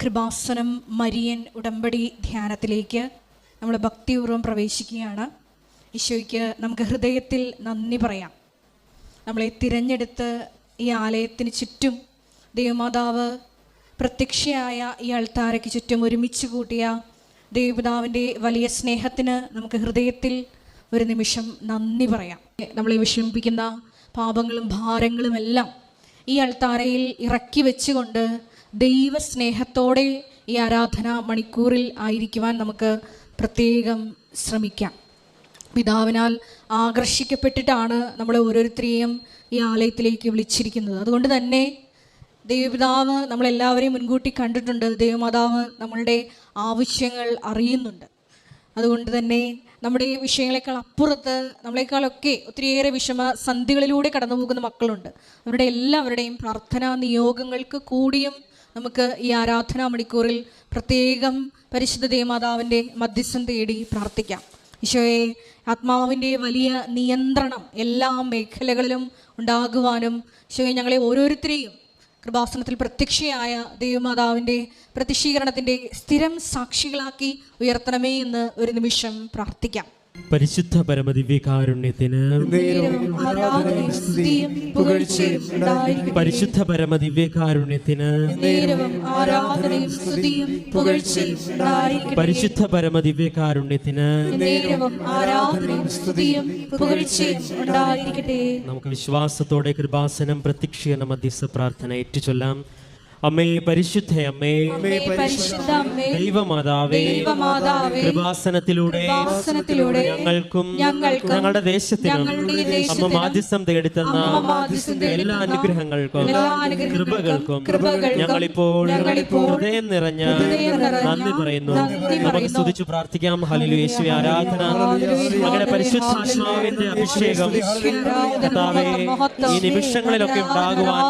Kripasanam Marian ഉടമ്പടി ധ്യാനത്തിലേക്ക് നമ്മൾ ഭക്തിപൂർവ്വം പ്രവേശിക്കുകയാണ്. ഈശോയ്ക്ക് നമുക്ക് ഹൃദയത്തിൽ നന്ദി പറയാം. നമ്മളെ തിരഞ്ഞെടുത്ത് ഈ ആലയത്തിന് ചുറ്റും ദൈവമാതാവ് പ്രത്യക്ഷയായ ഈ അൾത്താരയ്ക്ക് ചുറ്റും ഒരുമിച്ച് കൂട്ടിയ ദൈവപിതാവിൻ്റെ വലിയ സ്നേഹത്തിന് നമുക്ക് ഹൃദയത്തിൽ ഒരു നിമിഷം നന്ദി പറയാം. നമ്മളെ വിഷമിപ്പിക്കുന്ന പാപങ്ങളും ഭാരങ്ങളും എല്ലാം ഈ അൾത്താരയിൽ ഇറക്കി വെച്ചുകൊണ്ട് ദൈവസ്നേഹത്തോടെ ഈ ആരാധന മണിക്കൂറിൽ ആയിരിക്കുവാൻ നമുക്ക് പ്രത്യേകം ശ്രമിക്കാം. പിതാവിനാൽ ആകർഷിക്കപ്പെട്ടിട്ടാണ് നമ്മളെ ഓരോരുത്തരെയും ഈ ആലയത്തിലേക്ക് വിളിച്ചിരിക്കുന്നത്. അതുകൊണ്ട് തന്നെ ദൈവപിതാവ് നമ്മളെല്ലാവരെയും മുൻകൂട്ടി കണ്ടിട്ടുണ്ട്. ദൈവമാതാവ് നമ്മളുടെ ആവശ്യങ്ങൾ അറിയുന്നുണ്ട്. അതുകൊണ്ട് തന്നെ നമ്മുടെ ഈ വിഷയങ്ങളെക്കാൾ അപ്പുറത്ത് നമ്മളെക്കാളൊക്കെ ഒത്തിരിയേറെ സന്ധികളിലൂടെ കടന്നു പോകുന്ന മക്കളുണ്ട്. അവരുടെ എല്ലാവരുടെയും പ്രാർത്ഥനാ നിയോഗങ്ങൾക്ക് കൂടിയും നമുക്ക് ഈ ആരാധനാ മണിക്കൂറിൽ പ്രത്യേകം പരിശുദ്ധ ദൈവമാതാവിൻ്റെ മധ്യസ്ഥം തേടി പ്രാർത്ഥിക്കാം. ഈശോയെ, ആത്മാവിൻ്റെ വലിയ നിയന്ത്രണം എല്ലാ മേഖലകളിലും ഉണ്ടാകുവാനും ഈശോയെ ഞങ്ങളെ ഓരോരുത്തരെയും കൃപാസനത്തിൽ പ്രത്യക്ഷയായ ദൈവമാതാവിൻ്റെ പ്രത്യക്ഷീകരണത്തിൻ്റെ സ്ഥിരം സാക്ഷികളാക്കി ഉയർത്തണമേ എന്ന് ഒരു നിമിഷം പ്രാർത്ഥിക്കാം. പരിശുദ്ധ പരമദിവ്യകാരുണ്യത്തിന് പരിശുദ്ധ പരമദിവ്യകാരുണ്യത്തിന് പരിശുദ്ധ പരമദിവ്യകാരുണ്യത്തിന് നമുക്ക് വിശ്വാസത്തോടെ കൃപാസനം പ്രത്യക്ഷീകരണ മധ്യസ്ഥ പ്രാർത്ഥന ഏറ്റുചൊല്ലാം. അമ്മേ, പരിശുദ്ധ അമ്മേ, ദൈവമാതാവേ, കൃപാസനത്തിലൂടെ ഞങ്ങൾക്കും ഞങ്ങളുടെ ദേശത്തിനും അമ്മ മാധ്യസ്ഥം തേടിത്തന്ന എല്ലാ അനുഗ്രഹങ്ങൾക്കും കൃപകൾക്കും ഞങ്ങളിപ്പോൾ ഹൃദയം നിറഞ്ഞ നന്ദി പറയുന്നു. നമുക്ക് സ്തുതിച്ചു പ്രാർത്ഥിക്കാം. ഹല്ലേലൂയ. യേശുവേ, ആരാധന. അങ്ങനെ പരിശുദ്ധാത്മാവിന്റെ അഭിഷേകം കർത്താവേ ഈ നിമിഷങ്ങളിലൊക്കെ ഉണ്ടാകുവാൻ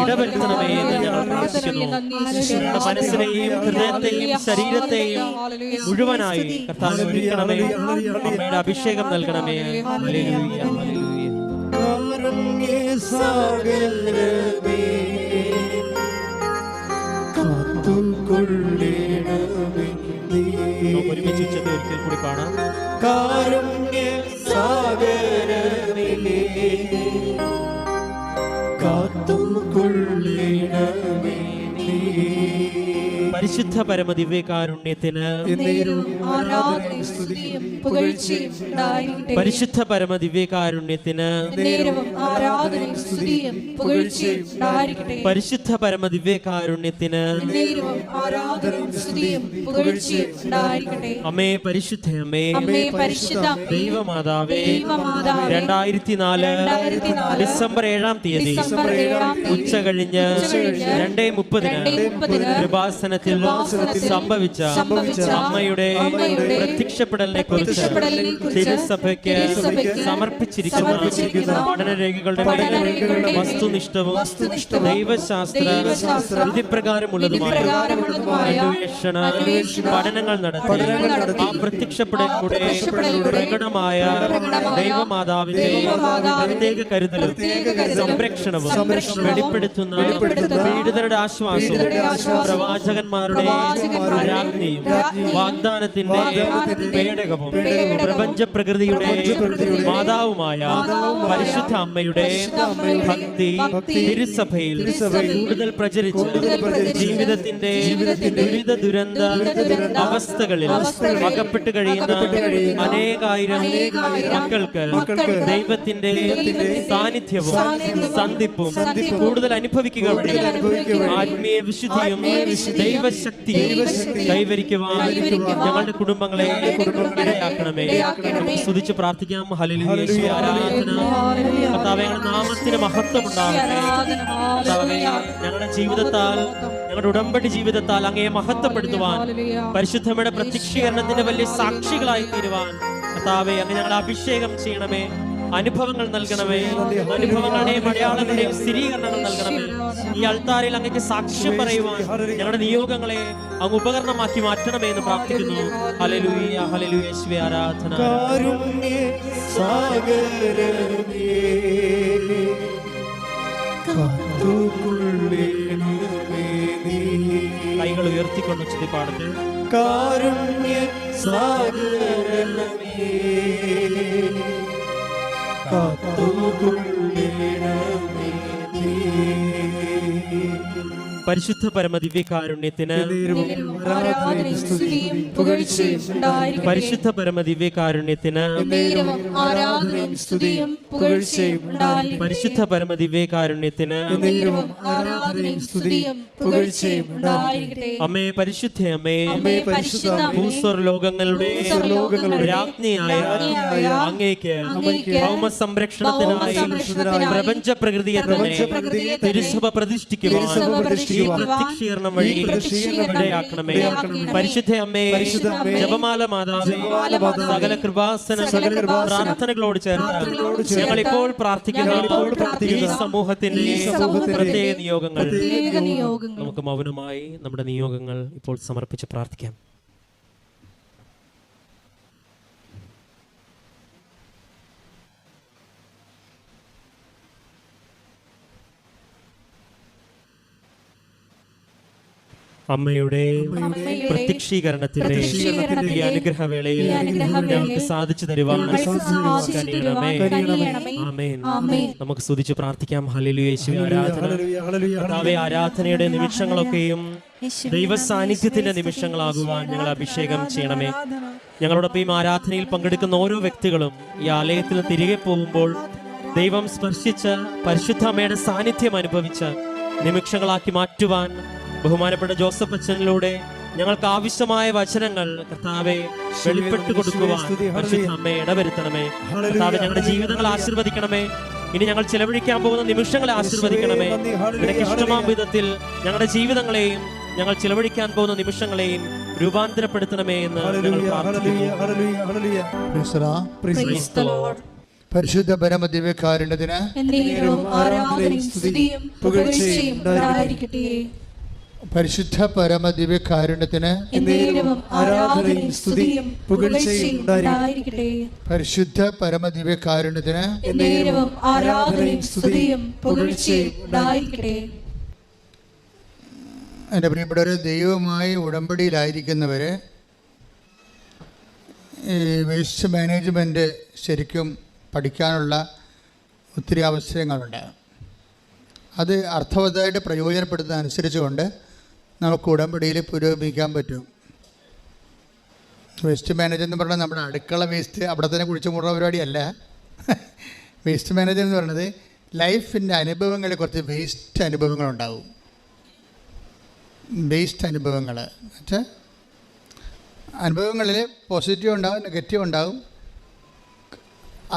ഇടവരുത്തണമേ എന്ന് ഞങ്ങൾ മനസ്സിനെയും ഹൃദയത്തെയും ശരീരത്തെയും മുഴുവനായി കർത്താവേ ഒരുക്കണമേ. അമ്മയുടെ അഭിഷേകം നൽകണമേ. Hallelujah, hallelujah. ഒരുമിച്ച് ഉച്ചത്തിൽ ഒരിക്കൽ കൂടി പാടാം. കാരുണ്യ സാഗരമേ കാത്തും കൊള്ളണമേ. പരിശുദ്ധ പരമദിവ്യകാരുണ്യത്തിന് പരിശുദ്ധ പരമദിവ്യകാരുണ്യത്തിന് പരിശുദ്ധ പരമദിവ്യകാരുണ്യത്തിന് അമ്മേ, പരിശുദ്ധ അമ്മേ, ദൈവമാതാവേ, 2004 ഡിസംബർ 7-ാം തീയതി ഉച്ച കഴിഞ്ഞ് 2:30 കൃപാസനത്തിൽ സംഭവിച്ച അമ്മയുടെ പ്രത്യക്ഷപ്പെടലിനെ കുറിച്ച് തിരുസഭയ്ക്ക് സമർപ്പിച്ചിരിക്കുന്ന പഠനരേഖകളുടെ വസ്തുനിഷ്ഠവും ദൈവശാസ്ത്ര വിധിപ്രകാരമുള്ളതുമായ അന്വേഷണ പഠനങ്ങൾ നടത്തി ആ പ്രത്യക്ഷപ്പെടലിലൂടെ പ്രകടമായ ദൈവമാതാവിന്റെ പ്രത്യേക കരുതലും സംരക്ഷണവും വെളിപ്പെടുത്തുന്ന പീഡിതരുടെ ആശ്വാസവും പ്രവാചകന്മാരുടെ ആരാധനയും വാഗ്ദാനത്തിന്റെ പേടകവും പ്രപഞ്ച പ്രകൃതിയുടെ മാതാവുമായ പരിശുദ്ധ അമ്മയുടെ ഭക്തി തിരുസഭയിൽ കൂടുതൽ പ്രചരിച്ച് ജീവിതത്തിന്റെ വിവിധ ദുരന്ത അവസ്ഥകളിൽ അകപ്പെട്ട് കഴിയുന്ന അനേകായിരം മക്കൾക്ക് ദൈവത്തിന്റെ സാന്നിധ്യവും സന്ധിപ്പും കൂടുതൽ അനുഭവിക്കുക വഴി ആത്മീയ വിശുദ്ധിയും ദൈവശക്തിയും കൈവരിക്കുവാൻ ഞങ്ങളുടെ കുടുംബങ്ങളെ ഇടയാക്കണമേ. സ്തുതിച്ച് പ്രാർത്ഥിക്കാം. ഹല്ലേലൂയ. ആരാധന. കർത്താവേ, ഞങ്ങളുടെ നാമത്തിന് മഹത്വം ഉണ്ടാകട്ടെ. കർത്താവേ, ഞങ്ങളുടെ ജീവിതത്താൽ, ഞങ്ങളുടെ ഉടമ്പടി ജീവിതത്താൽ അങ്ങയെ മഹത്വപ്പെടുത്തുവാൻ, പരിശുദ്ധമ്മയുടെ പ്രത്യക്ഷീകരണത്തിന്റെ വലിയ സാക്ഷികളായി തീരുവാൻ കർത്താവേ അങ്ങ് ഞങ്ങളെ അഭിഷേകം ചെയ്യണമേ. അനുഭവങ്ങൾ നൽകണമേ. അനുഭവങ്ങളുടെയും അടയാളങ്ങളുടെയും സ്ഥിരീകരണങ്ങൾ നൽകണമേ. ഈ അൾത്താരയിൽ അങ്ങേക്ക് സാക്ഷ്യം പറയുവാൻ ഞങ്ങളുടെ നിയോഗങ്ങളെ അങ്ങ് ഉപകരണമാക്കി മാറ്റണമേ എന്ന് പ്രാർത്ഥിക്കുന്നു. Hallelujah, hallelujah. യേശുവേ, ആരാധന. കാത്തുകൊള്ളണമേ നീ കൈകൾ ഉയർത്തിക്കൊണ്ട് ഉച്ചത്തി പാടത്തെ. കാരുണ്യ സാഗരമേ കാത്തുകൊള്ളണമേ നീ. പരിശുദ്ധ പരമദിവ്യകാരുണ്യത്തിന് ആരാധനയും സ്തുതിയും പുകഴ്ചയും ഉണ്ടായിരിക്കട്ടെ. പരിശുദ്ധ പരമദിവ്യകാരുണ്യത്തിന് എന്നേരവും ആരാധനയും സ്തുതിയും പുകഴ്ചയും ഉണ്ടായിരിക്കട്ടെ. പരിശുദ്ധ പരമദിവ്യകാരുണ്യത്തിന് എന്നേരവും ആരാധനയും സ്തുതിയും പുകഴ്ചയും ഉണ്ടായിരിക്കട്ടെ. അമ്മേ പരിശുദ്ധ അമ്മേ, അമ്മേ പരിശുദ്ധ അമ്മേ, ഭൂസ്വർലോകങ്ങളുടെ രാജ്ഞിയായ അങ്ങേക്ക് ഭൗമ സംരക്ഷണത്തിനായി പ്രപഞ്ച പ്രകൃതിയെ തന്നെ തിരുസഭ പ്രതിഷ്ഠിക്കുവാൻ ഈ പ്രത്യക്ഷീകരണം വഴി ഇടയാക്കണമേ. പരിശുദ്ധ അമ്മേ, ജപമാല മാതാവേ, സകല കൃപാസന പ്രാർത്ഥനകളോട് ചേർന്ന് ഞങ്ങൾ ഇപ്പോൾ പ്രാർത്ഥിക്കുന്ന ഈ സമൂഹത്തിന്റെ പ്രത്യേക നിയോഗങ്ങൾ നമുക്ക് മൗനമായി നമ്മുടെ നിയോഗങ്ങൾ ഇപ്പോൾ സമർപ്പിച്ച് പ്രാർത്ഥിക്കാം. അമ്മയുടെ പ്രത്യക്ഷീകരണത്തിന്റെ ഈ അനുഗ്രഹവേളയിൽ ഞങ്ങൾക്ക് സാധിച്ചു തരുവാൻ കനിയണമേ. ആമേൻ. നമുക്ക് സ്തുതിച്ച് പ്രാർത്ഥിക്കാം. ഹല്ലേലൂയ. യേശുവേ ആരാധന. കർത്താവേ, ആരാധനയുടെ നിമിഷങ്ങളൊക്കെയും ദൈവ സാന്നിധ്യത്തിന്റെ നിമിഷങ്ങളാകുവാൻ ഞങ്ങൾ അഭിഷേകം ചെയ്യണമേ. ഞങ്ങളോടൊപ്പം ഈ ആരാധനയിൽ പങ്കെടുക്കുന്ന ഓരോ വ്യക്തികളും ഈ ആലയത്തിൽ തിരികെ പോകുമ്പോൾ ദൈവം സ്പർശിച്ച് പരിശുദ്ധ അമ്മയുടെ സാന്നിധ്യം അനുഭവിച്ച് നിമിഷങ്ങളാക്കി മാറ്റുവാൻ ബഹുമാനപ്പെട്ട ജോസഫ് അച്ഛനിലൂടെ ഞങ്ങൾക്ക് ആവശ്യമായ വചനങ്ങൾ കർത്താവെ വെളിപ്പെട്ടു കൊടുക്കുവാൻ പരിശുദ്ധ അമ്മയെ ഇടവരുത്തണമേ. കർത്താവെ, ഞങ്ങളുടെ ജീവിതങ്ങൾ ആശീർവദിക്കണമേ. ഇനി ഞങ്ങൾ ചെലവഴിക്കാൻ പോകുന്ന നിമിഷങ്ങളെ ആശീർവദിക്കണമേ. നിനക്ക് ഇഷ്ടമാം വിധത്തിൽ ഞങ്ങളുടെ ജീവിതങ്ങളെയും ഞങ്ങൾ ചെലവഴിക്കാൻ പോകുന്ന നിമിഷങ്ങളെയും രൂപാന്തരപ്പെടുത്തണമേ എന്ന് ഞങ്ങൾ പ്രാർത്ഥിക്കുന്നു. പരിശുദ്ധ പരമദിവ്യകാരുണ്യത്തിന് ആരാധനയും സ്തുതിയും പുകഴ്ചയും ഉണ്ടായിരിക്കട്ടെ. പരിശുദ്ധ പരമദിവ്യകാരുണ്യത്തിന് ആരാധനയും സ്തുതിയും പുകഴ്ചയും ഉണ്ടായിരിക്കട്ടെ. പരിശുദ്ധ പരമദിവ്യകാരുണ്യത്തിന് ആരാധനയും സ്തുതിയും പുകഴ്ചയും ഉണ്ടായിരിക്കട്ടെ. എൻ്റെ പ്രിയപ്പെട്ടവരെ, ദൈവവുമായി ഉടമ്പടിയിലായിരിക്കുന്നവർ ഈ വേസ്റ്റ് മാനേജ്മെൻറ്റ് ശരിക്കും പഠിക്കാനുള്ള ഒത്തിരി അവസരങ്ങളുണ്ട്. അത് അർത്ഥവത്തായിട്ട് പ്രയോജനപ്പെടുത്തുന്ന അനുസരിച്ചുകൊണ്ട് നമുക്ക് ഉടമ്പടിയിൽ പുരോഗമിക്കാൻ പറ്റും. വേസ്റ്റ് മാനേജർ എന്ന് പറഞ്ഞാൽ നമ്മുടെ അടുക്കള വേസ്റ്റ് അവിടെ തന്നെ കുഴിച്ചു മൂടുന്ന പരിപാടിയല്ല. വേസ്റ്റ് മാനേജർ എന്ന് പറയുന്നത് ലൈഫിൻ്റെ അനുഭവങ്ങളിൽ കുറച്ച് വേസ്റ്റ് അനുഭവങ്ങളുണ്ടാവും. വേസ്റ്റ് അനുഭവങ്ങൾ വെച്ചാൽ അനുഭവങ്ങളിൽ പോസിറ്റീവ് ഉണ്ടാവും, നെഗറ്റീവ് ഉണ്ടാവും,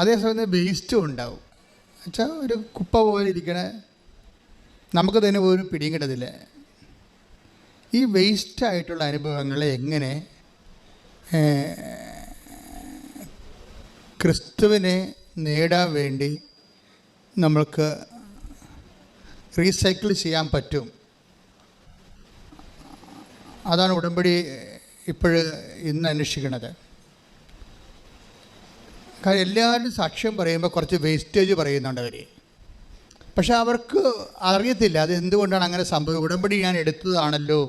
അതേസമയം വേസ്റ്റും ഉണ്ടാവും. വെച്ചാൽ ഒരു കുപ്പ പോലെ ഇരിക്കണ നമുക്ക് തന്നെ പോലും പിടിയും കിട്ടത്തില്ല. ഈ വേസ്റ്റായിട്ടുള്ള അനുഭവങ്ങളെ എങ്ങനെ ക്രിസ്തുവിനെ നേടാൻ വേണ്ടി നമ്മൾക്ക് റീസൈക്കിൾ ചെയ്യാൻ പറ്റും, അതാണ് ഉടമ്പടി ഇന്ന് അന്വേഷിക്കുന്നത്. കാരണം എല്ലാവരും സാക്ഷ്യം പറയുമ്പോൾ കുറച്ച് വേസ്റ്റേജ് പറയുന്നുണ്ട് അവർ. പക്ഷെ അവർക്ക് അറിയത്തില്ല അത് എന്തുകൊണ്ടാണ് അങ്ങനെ സംഭവിച്ചത്. ഉടമ്പടി ഞാൻ എടുത്തതാണല്ലോ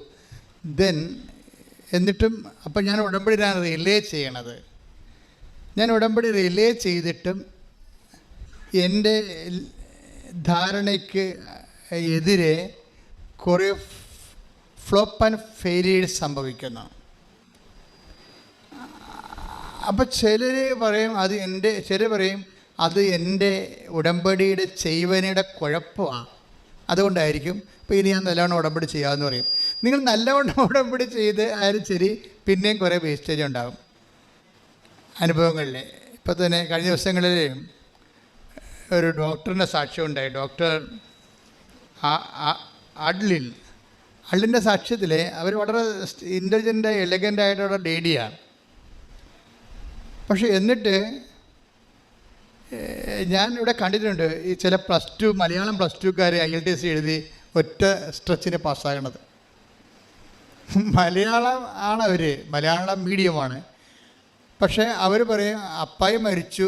എന്നിട്ടും അപ്പം ഞാൻ ഉടമ്പടി റിലേ ചെയ്യണത്. ഞാൻ ഉടമ്പടി റിലേ ചെയ്തിട്ടും എൻ്റെ ധാരണയ്ക്ക് എതിരെ കുറേ ഫ്ലോപ്പ് ആൻഡ് ഫെയിലിയേഴ്സ് സംഭവിക്കുന്നു. അപ്പം ചിലർ പറയും അത് എൻ്റെ ഉടമ്പടിയുടെ ചെയ്വനയുടെ കുഴപ്പമാണ്, അതുകൊണ്ടായിരിക്കും. അപ്പോൾ ഇനി ഞാൻ നല്ലവണ്ണം ഉടമ്പടി ചെയ്യാമെന്ന് പറയും. നിങ്ങൾ നല്ലവണ്ണം ഉടമ്പടി ചെയ്ത് ആയാലും ശരി, പിന്നെയും കുറേ വേസ്റ്റേജ് ഉണ്ടാകും അനുഭവങ്ങളിൽ. ഇപ്പോൾ തന്നെ കഴിഞ്ഞ ദിവസങ്ങളിൽ ഒരു ഡോക്ടറിൻ്റെ സാക്ഷ്യം ഉണ്ടായി. ഡോക്ടർ അള്ളിൻ്റെ സാക്ഷ്യത്തിൽ അവർ വളരെ ഇൻ്റലിജൻ്റ് എലഗൻ്റായിട്ടുള്ള ലേഡിയാണ്. പക്ഷെ എന്നിട്ട് ഞാൻ ഇവിടെ കണ്ടിട്ടുണ്ട് ഈ ചില മലയാളം +2 IELTS എഴുതി ഒറ്റ സ്ട്രെച്ചിന് പാസ്സാകണത്. മലയാളം ആണ് അവർ, മലയാളം മീഡിയമാണ്. പക്ഷേ അവർ പറയും അപ്പായി മരിച്ചു,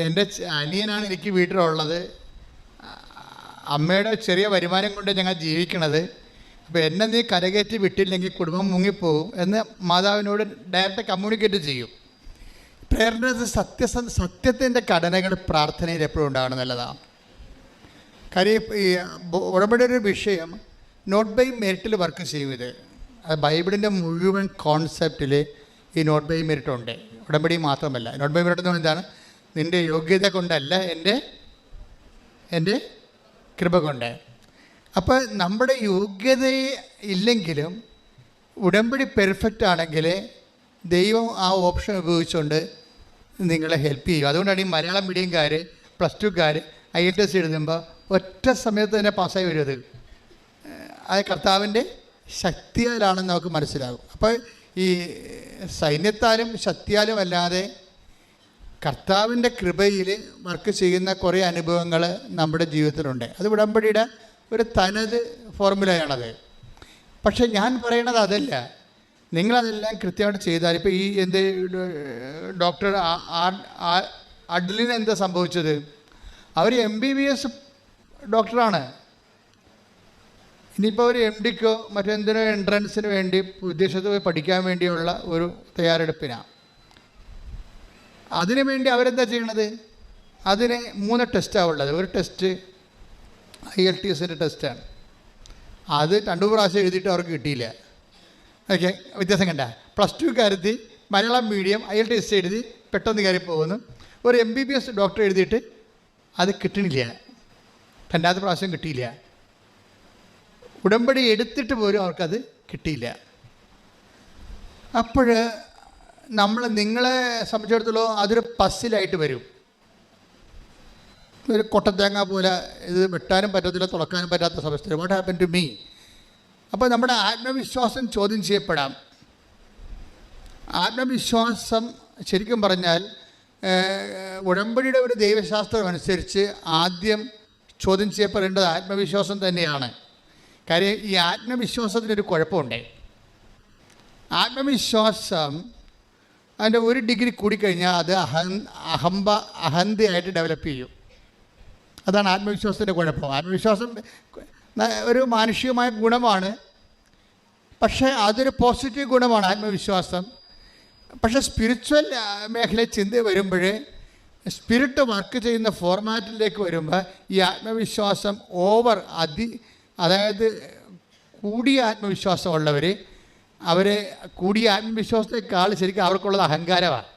എൻ്റെ അനിയനാണ് എനിക്ക് വീട്ടിലുള്ളത്, അമ്മയുടെ ചെറിയ വരുമാനം കൊണ്ട് ഞങ്ങൾ ജീവിക്കണത്, അപ്പോൾ എന്നെ നീ കരകയറ്റി വിട്ടില്ലെങ്കിൽ കുടുംബം മുങ്ങിപ്പോകും എന്ന് മാതാവിനോട് ഡയറക്റ്റ് കമ്മ്യൂണിക്കേറ്റ് ചെയ്യും. പ്രേരണ സത്യത്തിൻ്റെ ഘടനകൾ പ്രാർത്ഥനയിൽ എപ്പോഴും ഉണ്ടാകണം എന്നുള്ളതാണ്. കാര്യം ഈ ഉടമ്പടിയുടെ ഒരു വിഷയം നോട്ട് ബൈ മെറിറ്റിൽ വർക്ക് ചെയ്യും. അത് ബൈബിളിൻ്റെ മുഴുവൻ കോൺസെപ്റ്റിൽ ഈ നോട്ട് ബൈ മെറിറ്റ് ഉണ്ട്. ഉടമ്പടി മാത്രമല്ല. നോട്ട് ബൈ മെറിറ്റ് എന്ന് പറഞ്ഞാൽ എന്താണ്? നിൻ്റെ യോഗ്യത കൊണ്ടല്ല, എൻ്റെ കൃപ കൊണ്ട്. അപ്പോൾ നമ്മുടെ യോഗ്യത ഇല്ലെങ്കിലും ഉടമ്പടി പെർഫെക്റ്റ് ആണെങ്കിൽ ദൈവം ആ ഓപ്ഷൻ ഉപയോഗിച്ചുകൊണ്ട് നിങ്ങളെ ഹെൽപ്പ് ചെയ്യും. അതുകൊണ്ടാണ് ഈ മലയാളം മീഡിയംകാർ, +2കാർ IELTS എഴുതുമ്പോൾ ഒറ്റ സമയത്ത് തന്നെ പാസ്സായി വരും. അത് കർത്താവിൻ്റെ ശക്തിയാലാണെന്ന് നമുക്ക് മനസ്സിലാകും. അപ്പോൾ ഈ സൈന്യത്താലും ശക്തിയാലും അല്ലാതെ കർത്താവിൻ്റെ കൃപയിൽ വർക്ക് ചെയ്യുന്ന കുറേ അനുഭവങ്ങൾ നമ്മുടെ ജീവിതത്തിലുണ്ട്. അത് ഉടമ്പടിയുടെ ഒരു തനത് ഫോർമുലയാണത്. പക്ഷെ ഞാൻ പറയണത് അതല്ല. നിങ്ങളതെല്ലാം കൃത്യമായിട്ട് ചെയ്താൽ, ഇപ്പോൾ ഈ ഡോക്ടർ അഡ്ലിന് എന്താ സംഭവിച്ചത്? അവർ MBBS ഡോക്ടറാണ്. ഇനിയിപ്പോൾ ഒരു MDക്കോ മറ്റെന്തിനോ എൻട്രൻസിന് വേണ്ടി വിദേശത്ത് പോയി പഠിക്കാൻ വേണ്ടിയുള്ള ഒരു തയ്യാറെടുപ്പിനാണ്. അതിനു വേണ്ടി അവരെന്താ ചെയ്യണത്? അതിന് 3 ടെസ്റ്റാണ് ഉള്ളത്. ഒരു ടെസ്റ്റ് IELTSൻ്റെ ടെസ്റ്റാണ്. അത് 2 പ്രാവശ്യം എഴുതിയിട്ട് അവർക്ക് കിട്ടിയില്ല. ഓക്കെ, വ്യത്യാസം കണ്ട. +2കാരത്തി മലയാളം മീഡിയം IELTS എഴുതി പെട്ടെന്ന് കയറി പോകുന്നു. ഒരു MBBS ഡോക്ടർ എഴുതിയിട്ട് അത് കിട്ടണില്ല, 2ാമത്തെ പ്രാവശ്യം കിട്ടിയില്ല. ഉടമ്പടി എടുത്തിട്ട് പോലും അവർക്കത് കിട്ടിയില്ല. അപ്പോൾ നിങ്ങളെ സംബന്ധിച്ചിടത്തോളം അതൊരു പസ്സിലായിട്ട് വരും. ഒരു കൊട്ടത്തേങ്ങ പോലെ ഇത് വെട്ടാനും പറ്റത്തില്ല, തുറക്കാനും പറ്റാത്ത അവസ്ഥ. What happen to me? അപ്പോൾ നമ്മുടെ ആത്മവിശ്വാസം ചോദ്യം ചെയ്യപ്പെടാം. ആത്മവിശ്വാസം ശരിക്കും പറഞ്ഞാൽ ഉടമ്പടിയുടെ ഒരു ദൈവശാസ്ത്രം അനുസരിച്ച് ആദ്യം ചോദ്യം ചെയ്യപ്പെടേണ്ടത് ആത്മവിശ്വാസം തന്നെയാണ്. കാര്യം ഈ ആത്മവിശ്വാസത്തിനൊരു കുഴപ്പമുണ്ട്. ആത്മവിശ്വാസം അതിൻ്റെ 1 ഡിഗ്രി കൂടിക്കഴിഞ്ഞാൽ അത് അഹന്തയായിട്ട് ഡെവലപ്പ് ചെയ്യും. അതാണ് ആത്മവിശ്വാസത്തിൻ്റെ കുഴപ്പം. ആത്മവിശ്വാസം ഒരു മാനുഷികമായ ഗുണമാണ്, പക്ഷേ അതൊരു പോസിറ്റീവ് ഗുണമാണ് ആത്മവിശ്വാസം. പക്ഷേ സ്പിരിച്വൽ മേഖലയിൽ ചിന്ത വരുമ്പോൾ, സ്പിരിറ്റ് വർക്ക് ചെയ്യുന്ന ഫോർമാറ്റിലേക്ക് വരുമ്പോൾ ഈ ആത്മവിശ്വാസം അതായത് കൂടിയ ആത്മവിശ്വാസമുള്ളവർ, കൂടിയ ആത്മവിശ്വാസത്തെക്കാൾ ശരിക്കും അവർക്കുള്ളത് അഹങ്കാരമാണ്.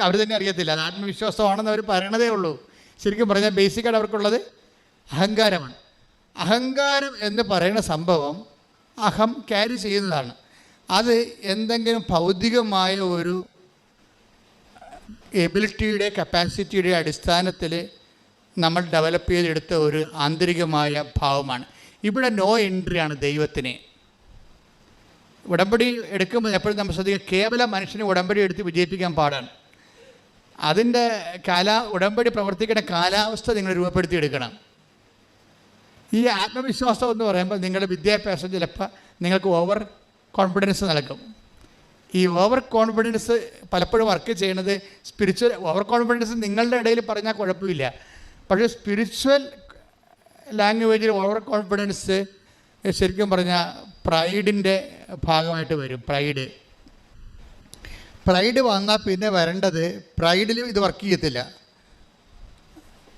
അവർ തന്നെ അറിയത്തില്ല അത് ആത്മവിശ്വാസമാണെന്ന് അവർ പറയണതേ ഉള്ളൂ. ശരിക്കും പറഞ്ഞാൽ ബേസിക്കായിട്ട് അവർക്കുള്ളത് അഹങ്കാരമാണ്. അഹങ്കാരം എന്ന് പറയുന്ന സംഭവം അഹം ക്യാരി ചെയ്യുന്നതാണ്. അത് എന്തെങ്കിലും ഭൗതികമായ ഒരു എബിലിറ്റിയുടെ കപ്പാസിറ്റിയുടെ അടിസ്ഥാനത്തിൽ നമ്മൾ ഡെവലപ്പ് ചെയ്തെടുത്ത ഒരു ആന്തരികമായ ഭാവമാണ്. ഇവിടെ നോ എൻട്രിയാണ് ദൈവത്തിന്. ഉടമ്പടി എടുക്കുമ്പോൾ എപ്പോഴും നമ്മൾ ശ്രദ്ധിക്കുക, കേവലം മനുഷ്യന് ഉടമ്പടി എടുത്ത് വിജയിപ്പിക്കാൻ പാടാണ്. അതിൻ്റെ ഉടമ്പടി പ്രവർത്തിക്കുന്ന കാലാവസ്ഥ നിങ്ങൾ രൂപപ്പെടുത്തിയെടുക്കണം. ഈ ആത്മവിശ്വാസം എന്ന് പറയുമ്പോൾ നിങ്ങളുടെ വിദ്യാഭ്യാസം ചിലപ്പോൾ നിങ്ങൾക്ക് ഓവർ കോൺഫിഡൻസ് നൽകും. ഈ ഓവർ കോൺഫിഡൻസ് പലപ്പോഴും വർക്ക് ചെയ്യണത് സ്പിരിച്വൽ ഓവർ കോൺഫിഡൻസ് നിങ്ങളുടെ ഇടയിൽ പറഞ്ഞാൽ കുഴപ്പമില്ല. പക്ഷേ സ്പിരിച്വൽ ലാംഗ്വേജിൽ ഓവർ കോൺഫിഡൻസ് ശരിക്കും പറഞ്ഞാൽ പ്രൈഡിൻ്റെ ഭാഗമായിട്ട് വരും. പ്രൈഡ് വന്നാൽ പിന്നെ വരേണ്ടത്, പ്രൈഡിൽ ഇത് വർക്ക് ചെയ്യത്തില്ല.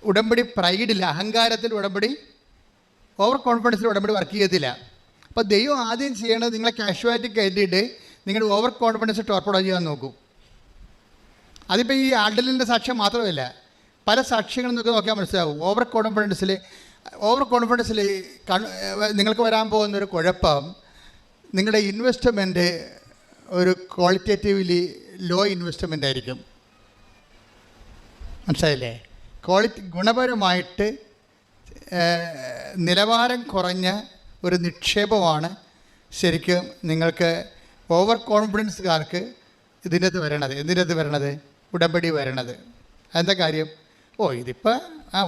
ഉടമ്പടി പ്രൈഡില്ല, അഹങ്കാരത്തിൽ ഉടമ്പടി, ഓവർ കോൺഫിഡൻസിൽ ഉടമ്പടി വർക്ക് ചെയ്യത്തില്ല. അപ്പോൾ ദൈവം ആദ്യം ചെയ്യേണ്ടത് നിങ്ങളെ കാഷ്വാലിറ്റി കയറ്റിയിട്ട് നിങ്ങളുടെ ഓവർ കോൺഫിഡൻസ് ടോർപ്പഡോ ചെയ്യാൻ നോക്കും. അതിപ്പോൾ ഈ ആഡലിൻ്റെ സാക്ഷ്യം മാത്രമല്ല, പല സാക്ഷ്യങ്ങളും നിങ്ങൾക്ക് നോക്കിയാൽ മനസ്സിലാവും. ഓവർ കോൺഫിഡൻസിൽ നിങ്ങൾക്ക് വരാൻ പോകുന്നൊരു കുഴപ്പം, നിങ്ങളുടെ ഇൻവെസ്റ്റ്മെൻറ്റ് ഒരു ക്വാളിറ്റേറ്റീവ്ലി ലോ ഇൻവെസ്റ്റ്മെൻ്റ് ആയിരിക്കും. മനസ്സിലായില്ലേ? ഗുണപരമായിട്ട് നിലവാരം കുറഞ്ഞ ഒരു നിക്ഷേപമാണ് ശരിക്കും നിങ്ങൾക്ക് ഓവർ കോൺഫിഡൻസുകാർക്ക് ഇതിനകത്ത് വരണത് ഉടമ്പടി വരണത്. എന്താ കാര്യം? ഇതിപ്പോൾ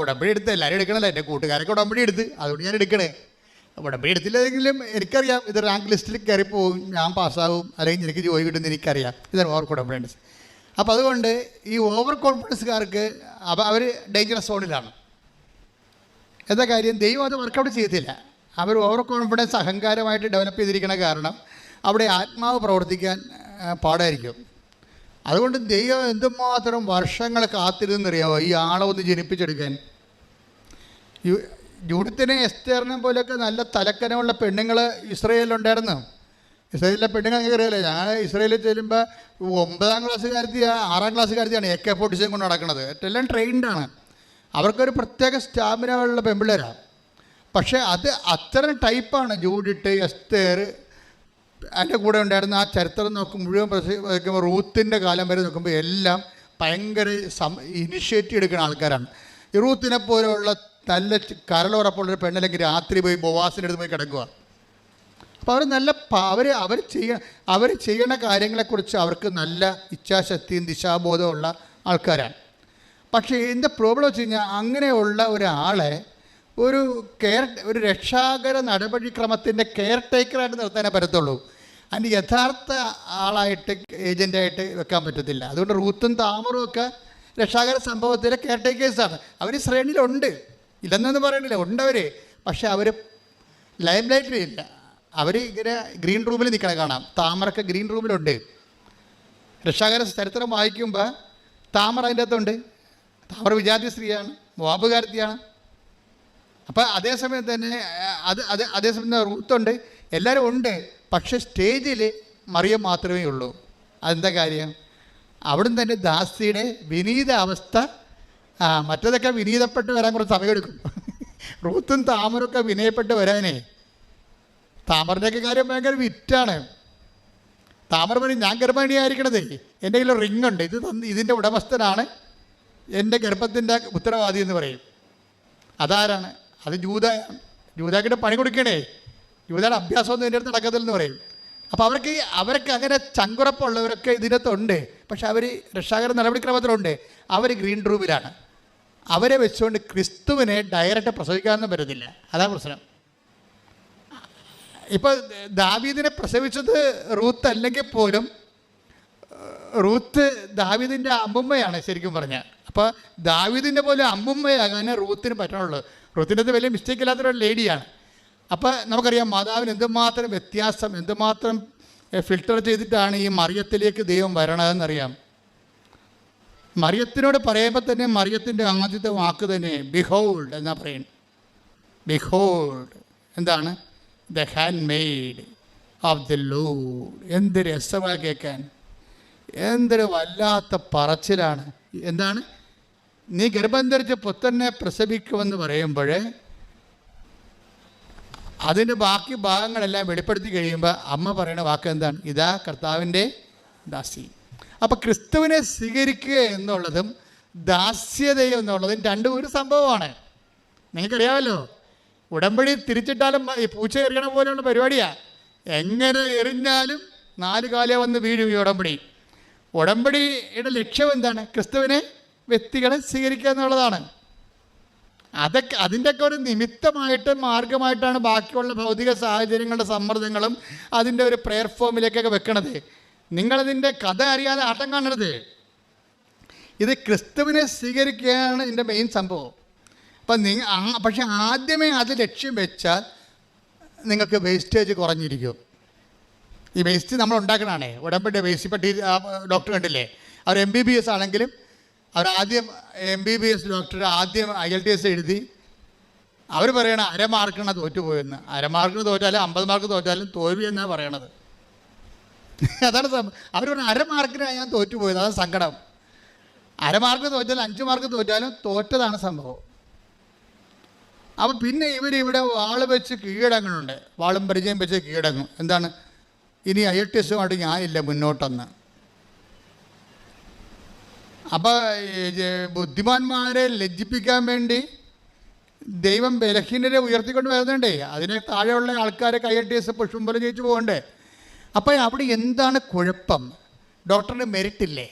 ഉടമ്പടി എടുത്ത് എല്ലാവരും എടുക്കണമല്ലോ, എൻ്റെ കൂട്ടുകാരൊക്കെ ഉടമ്പടി എടുത്ത്, അതുകൊണ്ട് ഞാൻ എടുക്കണേ. ഉടമ്പടി എടുത്തില്ലെങ്കിലും എനിക്കറിയാം ഇത് റാങ്ക് ലിസ്റ്റിൽ കയറിപ്പോവും, ഞാൻ പാസ്സാവും, അല്ലെങ്കിൽ എനിക്ക് ജോലി കിട്ടുമെന്ന് എനിക്കറിയാം. ഇതാണ് ഓവർ കോൺഫിഡൻസ്. അപ്പോൾ അതുകൊണ്ട് ഈ ഓവർ കോൺഫിഡൻസുകാർക്ക് അവർ ഡേഞ്ചറസ് സോണിലാണ്. എന്താ കാര്യം? ദൈവം അത് വർക്കൗട്ട് ചെയ്യത്തില്ല. അവർ ഓവർ കോൺഫിഡൻസ് അഹങ്കാരമായിട്ട് ഡെവലപ്പ് ചെയ്തിരിക്കണ കാരണം അവിടെ ആത്മാവ് പ്രവർത്തിക്കാൻ പാടായിരിക്കും. അതുകൊണ്ട് ദൈവം എന്തുമാത്രം വർഷങ്ങൾ കാത്തിരുന്നറിയാമോ ഈ ആളെ ഒന്ന് ജനിപ്പിച്ചെടുക്കാൻ. ജൂഡത്തിനെ എസ്തേറിനെ പോലെയൊക്കെ നല്ല തലക്കനമുള്ള പെണ്ണുങ്ങൾ ഇസ്രയേലിലുണ്ടായിരുന്നു. ഇസ്രയേലിലെ പെണ്ണുങ്ങൾ നിങ്ങൾക്ക് അറിയാമല്ലോ. ഞാൻ ഇസ്രയേലിൽ ചെല്ലുമ്പോൾ 9ാം ക്ലാസ്സുകാരത്തി 6ാം ക്ലാസ്സുകാരത്തിയാണ് AK-47 കൊണ്ട് നടക്കുന്നത്. എല്ലാം ട്രെയിൻഡാണ്. അവർക്കൊരു പ്രത്യേക സ്റ്റാമിന ഉള്ള പെൺപിള്ളേരാണ്. പക്ഷേ അത് അത്തരം ടൈപ്പാണ് ജൂഡിറ്റ്, എസ്തേർ. അതിൻ്റെ കൂടെ ഉണ്ടായിരുന്ന ആ ചരിത്രം മുഴുവൻ നോക്കുമ്പോൾ റൂത്തിൻ്റെ കാലം വരെ നോക്കുമ്പോൾ എല്ലാം ഭയങ്കര ഇനിഷ്യേറ്റീവ് എടുക്കുന്ന ആൾക്കാരാണ്. ഈ റൂത്തിനെ പോലെയുള്ള നല്ല കരളുറപ്പുള്ളൊരു പെണ്ണില്ലെങ്കിൽ രാത്രി പോയി ബോവാസിൻ്റെ അടുത്ത് പോയി കിടക്കുക. അപ്പോൾ അവർ നല്ല അവർ ചെയ്യണ കാര്യങ്ങളെക്കുറിച്ച് അവർക്ക് നല്ല ഇച്ഛാശക്തിയും ദിശാബോധമുള്ള ആൾക്കാരാണ്. പക്ഷേ ഇതിൻ്റെ പ്രോബ്ലം വെച്ച് കഴിഞ്ഞാൽ അങ്ങനെയുള്ള ഒരാളെ ഒരു രക്ഷാകര നടപടിക്രമത്തിൻ്റെ കെയർ ടേക്കറായിട്ട് നിർത്താനേ പറ്റത്തുള്ളൂ. അതിൻ്റെ യഥാർത്ഥ ആളായിട്ട് ഏജൻ്റായിട്ട് വെക്കാൻ പറ്റത്തില്ല. അതുകൊണ്ട് റൂത്തും താമറും ഒക്കെ രക്ഷാകര സംഭവത്തിലെ കെയർ ടേക്കേഴ്സാണ്. അവർ ശ്രേണിയിലുണ്ട്, ഇല്ലെന്നൊന്നും പറയണില്ല, ഉണ്ടവർ. പക്ഷേ അവർ ലൈം ലൈറ്റിലില്ല. അവർ ഇങ്ങനെ ഗ്രീൻ റൂമിൽ നിൽക്കണ കാണാം. താമരൊക്കെ ഗ്രീൻ റൂമിലുണ്ട്. രക്ഷാകര ചരിത്രം വായിക്കുമ്പോൾ താമര അതിൻ്റെ അകത്തുണ്ട്. താമര വിജാതി സ്ത്രീയാണ്, മോവാബുകാരത്തിയാണ്. അപ്പോൾ അതേസമയം തന്നെ അതേസമയം റൂത്തുണ്ട്, എല്ലാവരും ഉണ്ട്. പക്ഷേ സ്റ്റേജിൽ മറിയം മാത്രമേ ഉള്ളൂ. അതെന്താ കാര്യം? അവിടുന്ന് തന്നെ ദാസിയുടെ വിനീത അവസ്ഥ. മറ്റതൊക്കെ വിനീതപ്പെട്ട് വരാൻ കുറച്ച് സമയമെടുക്കും. റൂത്തും താമരൊക്കെ വിനയപ്പെട്ട് വരാനേ. താമറിൻ്റെയൊക്കെ കാര്യം ഭയങ്കര വിറ്റാണ്. താമര പറയും, ഞാൻ ഗർഭിണിയായിരിക്കണതേ, എൻ്റെ കയ്യിൽ റിങ് ഉണ്ട്, ഇതിൻ്റെ ഉടമസ്ഥനാണ് എൻ്റെ ഗർഭത്തിൻ്റെ ഉത്തരവാദി എന്ന് പറയും. അതാരാണ്? അത് ജൂദാക്കിട്ട് പണി കൊടുക്കണേ. ജൂതയുടെ അഭ്യാസമൊന്നും എൻ്റെ അടുത്ത് നടക്കത്തില്ലെന്ന് പറയും. അപ്പോൾ അവർക്ക് അങ്ങനെ ചങ്കുറപ്പുള്ളവരൊക്കെ ഇതിനകത്തുണ്ട്. പക്ഷെ അവർ രക്ഷാകര നടപടിക്രമത്തിലുണ്ട്. അവർ ഗ്രീൻ റൂമിലാണ്. അവരെ വെച്ചുകൊണ്ട് ക്രിസ്തുവിനെ ഡയറക്റ്റ് പ്രസവിക്കാനൊന്നും പറ്റത്തില്ല. അതാണ് പ്രശ്നം. ഇപ്പോൾ ദാവീദിനെ പ്രസവിച്ചത് റൂത്ത് അല്ലെങ്കിൽ പോലും റൂത്ത് ദാവീദിൻ്റെ അമ്മുമ്മയാണ് ശരിക്കും പറഞ്ഞാൽ. അപ്പോൾ ദാവീദിൻ്റെ പോലെ അമ്മുമ്മയാകാൻ റൂത്തിന് പറ്റണുള്ളൂ. റൂത്തിൻ്റെ അത് വലിയ മിസ്റ്റേക്ക് ഇല്ലാത്തൊരു ലേഡിയാണ്. അപ്പോൾ നമുക്കറിയാം മാതാവിന് എന്തുമാത്രം വ്യത്യാസം, എന്തുമാത്രം ഫിൽട്ടർ ചെയ്തിട്ടാണ് ഈ മറിയത്തിലേക്ക് ദൈവം വരണതെന്നറിയാം. മറിയത്തിനോട് പറയുമ്പോൾ തന്നെ മറിയത്തിൻ്റെ ആദ്യത്തെ വാക്ക് തന്നെ ബിഹോൾഡ് എന്നാ പറയുന്നത്. ബിഹോൾഡ് എന്താണ്? The hand made of the Lord. എന്ത് രസമാണ് കേൾക്കാൻ, എന്തൊരു വല്ലാത്ത പറച്ചിലാണ്. എന്താണ്? നീ ഗർഭം ധരിച്ച് പുത്രനെ പ്രസവിക്കുമെന്ന് പറയുമ്പോൾ അതിൻ്റെ ബാക്കി ഭാഗങ്ങളെല്ലാം വെളിപ്പെടുത്തി കഴിയുമ്പോൾ അമ്മ പറയുന്ന വാക്ക് എന്താണ്? ഇതാ കർത്താവിൻ്റെ ദാസി. അപ്പോൾ ക്രിസ്തുവിനെ സ്വീകരിക്കുക എന്നുള്ളതും ദാസ്യത എന്നുള്ളതും രണ്ടും ഒരു സംഭവമാണ്. നിങ്ങൾക്കറിയാമല്ലോ, ഉടമ്പടി തിരിച്ചിട്ടാലും ഈ പൂച്ച എറിയണ പോലെയുള്ള പരിപാടിയാണ്. എങ്ങനെ എറിഞ്ഞാലും 4 കാലേ വന്ന് വീഴും ഈ ഉടമ്പടി. ഉടമ്പടിയുടെ ലക്ഷ്യം എന്താണ്? ക്രിസ്തുവിനെ വ്യക്തികളെ സ്വീകരിക്കുക എന്നുള്ളതാണ്. അതിൻ്റെയൊക്കെ ഒരു നിമിത്തമായിട്ട് മാർഗമായിട്ടാണ് ബാക്കിയുള്ള ഭൗതിക സാഹചര്യങ്ങളുടെ സമ്മർദ്ദങ്ങളും അതിൻ്റെ ഒരു പ്രെയർ ഫോമിലേക്കൊക്കെ വെക്കണത്. നിങ്ങളതിൻ്റെ കഥ അറിയാതെ ആട്ടം കാണരുത്. ഇത് ക്രിസ്തുവിനെ സ്വീകരിക്കുകയാണ് ഇതിൻ്റെ മെയിൻ സംഭവം. അപ്പം പക്ഷെ ആദ്യമേ അത് ലക്ഷ്യം വെച്ചാൽ നിങ്ങൾക്ക് വേസ്റ്റേജ് കുറഞ്ഞിരിക്കും. ഈ വേസ്റ്റ് നമ്മൾ ഉണ്ടാക്കണതാണേ ഉടമ്പടി വേസ്റ്റ്. ഇപ്പം ഡോക്ടർ കണ്ടില്ലേ, അവർ MBBS ആണെങ്കിലും അവരാദ്യം MBBS ഡോക്ടർ ആദ്യം IELTS എഴുതി അവർ പറയണ 1/2 മാർക്കിനാണ് തോറ്റുപോയെന്ന്. 1/2 മാർക്കിന് തോറ്റാലും 50 മാർക്ക് തോറ്റാലും തോൽവി എന്നാണ് പറയണത്. അതാണ് അവർ പറഞ്ഞ 1/2 മാർക്കിനാണ് ഞാൻ തോറ്റുപോയത്. അതാണ് സങ്കടം. 1/2 മാർക്ക് തോറ്റാലും 5 മാർക്ക് തോറ്റാലും തോറ്റതാണ് സംഭവം. അപ്പം പിന്നെ ഇവരിവിടെ വാള് വെച്ച് കീഴടങ്ങുന്നുണ്ട്. വാളും പരിചയം വെച്ച് കീഴടങ്ങും. എന്താണ്? ഇനി IELTSുമായിട്ട് ഞാനില്ല മുന്നോട്ടെന്ന്. അപ്പോൾ ബുദ്ധിമാന്മാരെ ലജ്ജിപ്പിക്കാൻ വേണ്ടി ദൈവം ബലഹീനരെ ഉയർത്തിക്കൊണ്ട് വരുന്നുണ്ടേ. അതിന് താഴെയുള്ള ആൾക്കാരെ IELTS പുഷ്പം ജയിച്ചു പോകണ്ടേ. അപ്പോൾ അവിടെ എന്താണ് കുഴപ്പം? ഡോക്ടറിന് മെറിറ്റ് ഇല്ലേ?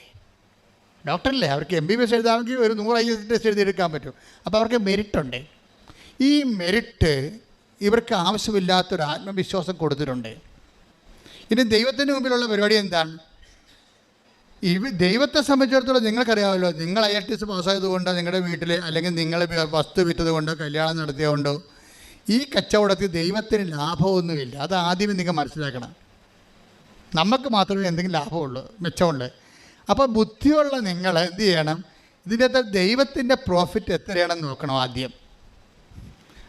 ഡോക്ടറല്ലേ, അവർക്ക് MBBS എഴുതാമെങ്കിൽ ഒരു 100 IELTS എഴുതിയെടുക്കാൻ പറ്റും. അപ്പോൾ അവർക്ക് മെറിറ്റുണ്ട്. ഈ മെറിറ്റ് ഇവർക്ക് ആവശ്യമില്ലാത്തൊരു ആത്മവിശ്വാസം കൊടുത്തിട്ടുണ്ട്. ഇനി ദൈവത്തിൻ്റെ മുമ്പിലുള്ള പരിപാടി എന്താണ്? ദൈവത്തെ സംബന്ധിച്ചിടത്തോളം നിങ്ങൾക്കറിയാമല്ലോ, നിങ്ങൾ IELTS പാസ്സായത് കൊണ്ടോ നിങ്ങളുടെ വീട്ടിൽ അല്ലെങ്കിൽ നിങ്ങൾ വസ്തു വിറ്റത് കൊണ്ടോ കല്യാണം നടത്തിയത് കൊണ്ടോ ഈ കച്ചവടത്തിൽ ദൈവത്തിന് ലാഭമൊന്നുമില്ല. അത് ആദ്യമേ നിങ്ങൾ മനസ്സിലാക്കണം. നമുക്ക് മാത്രമേ എന്തെങ്കിലും ലാഭമുള്ളൂ, മെച്ചമുള്ളൂ. അപ്പോൾ ബുദ്ധിയുള്ള നിങ്ങൾ എന്ത് ചെയ്യണം? ഇതിൻ്റെ അകത്ത് ദൈവത്തിൻ്റെ പ്രോഫിറ്റ് എത്രയാണെന്ന് നോക്കണം ആദ്യം.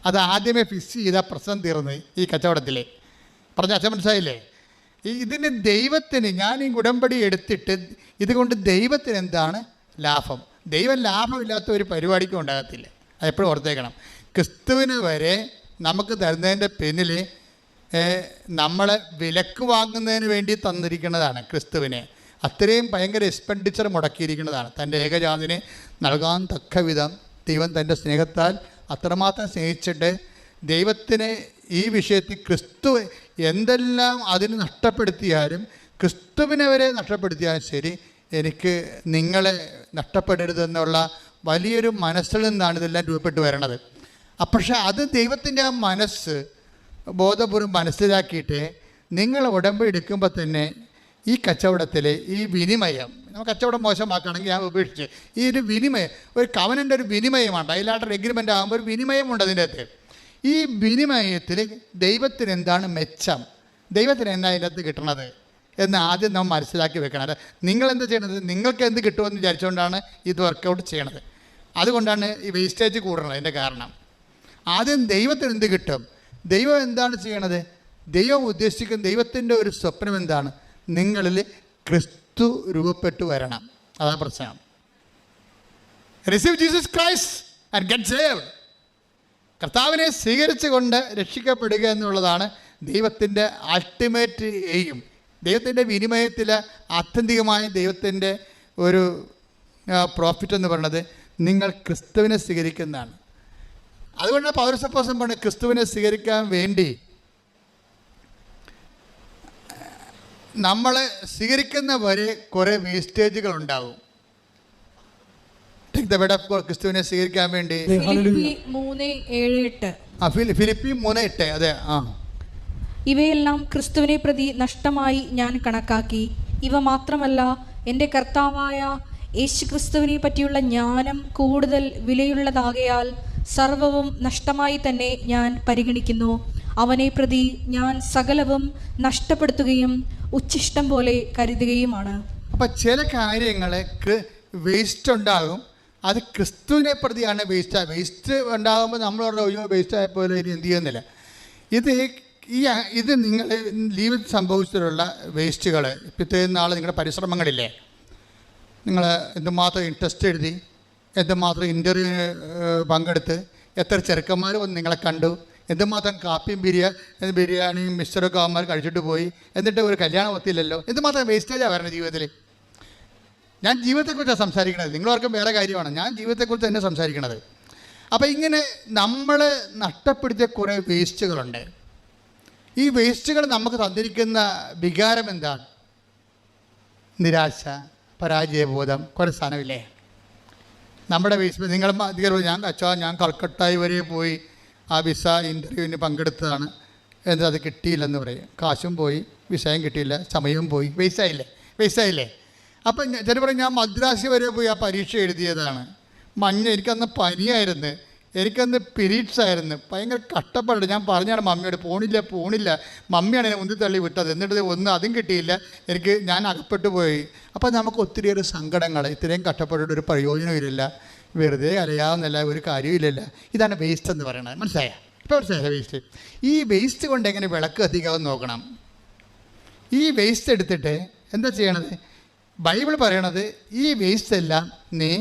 അത് ആദ്യമേ ഫിക്സ് ചെയ്താൽ പ്രശ്നം തീർന്ന് ഈ കച്ചവടത്തിൽ. പറഞ്ഞ അച്ഛൻ മനസ്സിലായില്ലേ? ഇതിന് ദൈവത്തിന് ഞാൻ ഈ ഉടമ്പടി എടുത്തിട്ട് ഇതുകൊണ്ട് ദൈവത്തിന് എന്താണ് ലാഭം? ദൈവം ലാഭമില്ലാത്ത ഒരു പരിപാടിക്കും ഉണ്ടാകത്തില്ല. അത് എപ്പോഴും ഓർത്തേക്കണം. ക്രിസ്തുവിന് വരെ നമുക്ക് തരുന്നതിൻ്റെ പിന്നിൽ നമ്മളെ വിലക്ക് വാങ്ങുന്നതിന് വേണ്ടി തന്നിരിക്കുന്നതാണ്. ക്രിസ്തുവിനെ അത്രയും ഭയങ്കര എക്സ്പെൻഡിച്ചർ മുടക്കിയിരിക്കുന്നതാണ്. തൻ്റെ ഏകജാതിനെ നൽകാൻ തക്ക വിധം ദൈവം തൻ്റെ സ്നേഹത്താൽ അത്രമാത്രം സ്നേഹിച്ചിട്ട് ദൈവത്തിനെ ഈ വിഷയത്തിൽ ക്രിസ്തു എന്തെല്ലാം അതിന് നഷ്ടപ്പെടുത്തിയാലും, ക്രിസ്തുവിനെ വരെ നഷ്ടപ്പെടുത്തിയാലും ശരി, എനിക്ക് നിങ്ങളെ നഷ്ടപ്പെടരുതെന്നുള്ള വലിയൊരു മനസ്സിൽ നിന്നാണ് ഇതെല്ലാം രൂപപ്പെട്ട് വരണത്. പക്ഷേ അത് ദൈവത്തിൻ്റെ ആ മനസ്സ് ബോധപൂർവ്വം മനസ്സിലാക്കിയിട്ട് നിങ്ങൾ ഉടമ്പടി എടുക്കുമ്പോൾ തന്നെ ഈ കച്ചവടത്തിൽ ഈ വിനിമയം, നമുക്ക് കച്ചവടം മോശമാക്കുകയാണെങ്കിൽ ഞാൻ ഉപേക്ഷിച്ച് ഈ ഒരു വിനിമയം, ഒരു കവനൻ്റെ ഒരു വിനിമയമാണ്. അതിലാട്ടൊരു എഗ്രിമെൻ്റ് ആകുമ്പോൾ ഒരു വിനിമയമുണ്ട് അതിൻ്റെ അകത്ത്. ഈ വിനിമയത്തിൽ ദൈവത്തിന് എന്താണ് മെച്ചം, ദൈവത്തിന് എന്താ അതിൻ്റെ അകത്ത് കിട്ടണത് എന്ന് ആദ്യം നമ്മൾ മനസ്സിലാക്കി വെക്കണം. നിങ്ങളെന്ത് ചെയ്യണത്? നിങ്ങൾക്ക് എന്ത് കിട്ടുമെന്ന് വിചാരിച്ചുകൊണ്ടാണ് ഇത് വർക്കൗട്ട് ചെയ്യണത്. അതുകൊണ്ടാണ് ഈ വേസ്റ്റേജ് കൂടുന്നത്. അതിൻ്റെ കാരണം ആദ്യം ദൈവത്തിന് എന്ത് കിട്ടും, ദൈവം എന്താണ് ചെയ്യണത്, ദൈവം ഉദ്ദേശിക്കുന്ന ദൈവത്തിൻ്റെ ഒരു സ്വപ്നം എന്താണ്? നിങ്ങളിൽ ക്രിസ്തു രൂപപ്പെട്ടു വരണം. അതാ പ്രശ്നം. Receive Jesus Christ and get saved. കർത്താവിനെ സ്വീകരിച്ചുകൊണ്ട് രക്ഷിക്കപ്പെടുക എന്നുള്ളതാണ് ദൈവത്തിൻ്റെ അൾട്ടിമേറ്റ് എയിം. ദൈവത്തിൻ്റെ വിനിമയത്തിൽ ആത്യന്തികമായ ദൈവത്തിൻ്റെ ഒരു പ്രോഫിറ്റ് എന്ന് പറയുന്നത് നിങ്ങൾ ക്രിസ്തുവിനെ സ്വീകരിക്കുന്നതാണ്. അതുകൊണ്ട് പൗരസപ്പോസം പറഞ്ഞ ക്രിസ്തുവിനെ സ്വീകരിക്കാൻ വേണ്ടി നമ്മളെ സ്വീകരിക്കുന്ന വരെ കുറേ വേസ്റ്റേജുകൾ ഉണ്ടാവും. ക്രിസ്തുവിനെ സ്വീകരിക്കാൻ വേണ്ടി ഫിലിപ്പി 3:8. അതെ, ഇവയെല്ലാം ക്രിസ്തുവിനെ പ്രതി നഷ്ടമായി ഞാൻ കണക്കാക്കി. ഇവ മാത്രമല്ല, എൻ്റെ കർത്താവായ യേശു ക്രിസ്തുവിനെ പറ്റിയുള്ള ജ്ഞാനം കൂടുതൽ വിലയുള്ളതാകയാൽ സർവവും നഷ്ടമായി തന്നെ ഞാൻ പരിഗണിക്കുന്നു. അവനെ പ്രതി ഞാൻ സകലവും നഷ്ടപ്പെടുത്തുകയും ഉച്ഛിഷ്ടം പോലെ കരുതുകയുമാണ്. അപ്പം ചില കാര്യങ്ങൾ വേസ്റ്റ് ഉണ്ടാകും. അത് ക്രിസ്തുവിനെ പ്രതിയാണ് വേസ്റ്റ് ഉണ്ടാകുമ്പോൾ നമ്മൾ വേസ്റ്റ് ആയപ്പോലെ ഇനി എന്ത് ചെയ്യുന്നില്ല. ഇത് നിങ്ങൾ ലീവിൽ സംഭവിച്ചിട്ടുള്ള വേസ്റ്റുകൾ, ഇത്രയും നാൾ നിങ്ങളുടെ പരിശ്രമങ്ങളില്ലേ, നിങ്ങൾ എന്തുമാത്രം ഇൻട്രസ്റ്റ് എഴുതി, എന്തുമാത്രം ഇൻ്റർവ്യൂവിന് പങ്കെടുത്ത്, എത്ര ചെറുക്കന്മാർ വന്ന് നിങ്ങളെ കണ്ടു, എന്തുമാത്രം കാപ്പിയും ബിരിയാണിയും മിക്സറൊക്കെ അവന്മാർ കഴിച്ചിട്ട് പോയി, എന്നിട്ട് ഒരു കല്യാണം ഒത്തില്ലല്ലോ. എന്തുമാത്രം വേസ്റ്റേജാണ് വരുന്നത് ജീവിതത്തിൽ. ഞാൻ ജീവിതത്തെക്കുറിച്ചാണ് സംസാരിക്കുന്നത്, നിങ്ങളോർക്കും വേറെ കാര്യമാണ്. ഞാൻ ജീവിതത്തെക്കുറിച്ച് തന്നെ സംസാരിക്കണത്. അപ്പോൾ ഇങ്ങനെ നമ്മൾ നഷ്ടപ്പെടുത്തിയ കുറേ വേസ്റ്റുകളുണ്ട്. ഈ വേസ്റ്റുകൾ നമുക്ക് തന്നിരിക്കുന്ന വികാരം എന്താണ്? നിരാശ, പരാജയബോധം, കുറേ സാധനമില്ലേ നമ്മുടെ വേസ്റ്റ്. നിങ്ങൾ ഞാൻ കൽക്കട്ടയിൽ വരെ പോയി ആ വിസ ഇൻ്റർവ്യൂവിന് പങ്കെടുത്തതാണ്, എന്നിട്ട് അത് കിട്ടിയില്ലെന്ന് പറയും. കാശും പോയി, വിസയും കിട്ടിയില്ല, സമയവും പോയി, വേസ്റ്റായില്ലേ. അപ്പം ചില പറയും ഞാൻ മദ്രാസ് വരെ പോയി ആ പരീക്ഷ എഴുതിയതാണ്. എനിക്കന്ന് പനിയായിരുന്നു, എനിക്കന്ന് പീരീഡ്സ് ആയിരുന്നു, ഭയങ്കര കഷ്ടപ്പാട്. ഞാൻ പറഞ്ഞാണ് മമ്മിയോട്, പോണില്ല, മമ്മിയാണ് എന്നെ മുന്നിൽ തള്ളി വിട്ടത്. എന്നിട്ട് അതും കിട്ടിയില്ല, ഞാൻ അകപ്പെട്ടു പോയി. അപ്പോൾ നമുക്ക് ഒത്തിരിയേറെ സങ്കടങ്ങൾ. ഇത്രയും കഷ്ടപ്പെട്ടിട്ട് ഒരു പ്രയോജനമില്ല, വെറുതെ അറിയാവുന്നില്ല, ഒരു കാര്യമില്ലല്ല. ഇതാണ് വേസ്റ്റ് എന്ന് പറയുന്നത്. ഇപ്പോൾ മനസ്സിലായ വേസ്റ്റ്. ഈ വേസ്റ്റ് കൊണ്ട് എങ്ങനെ വിളക്ക് കത്തിക്കാമെന്ന് നോക്കണം. ഈ വേസ്റ്റ് എടുത്തിട്ട് എന്താ ചെയ്യണത്? ബൈബിൾ പറയണത് ഈ വേസ്റ്റ് എല്ലാം നീ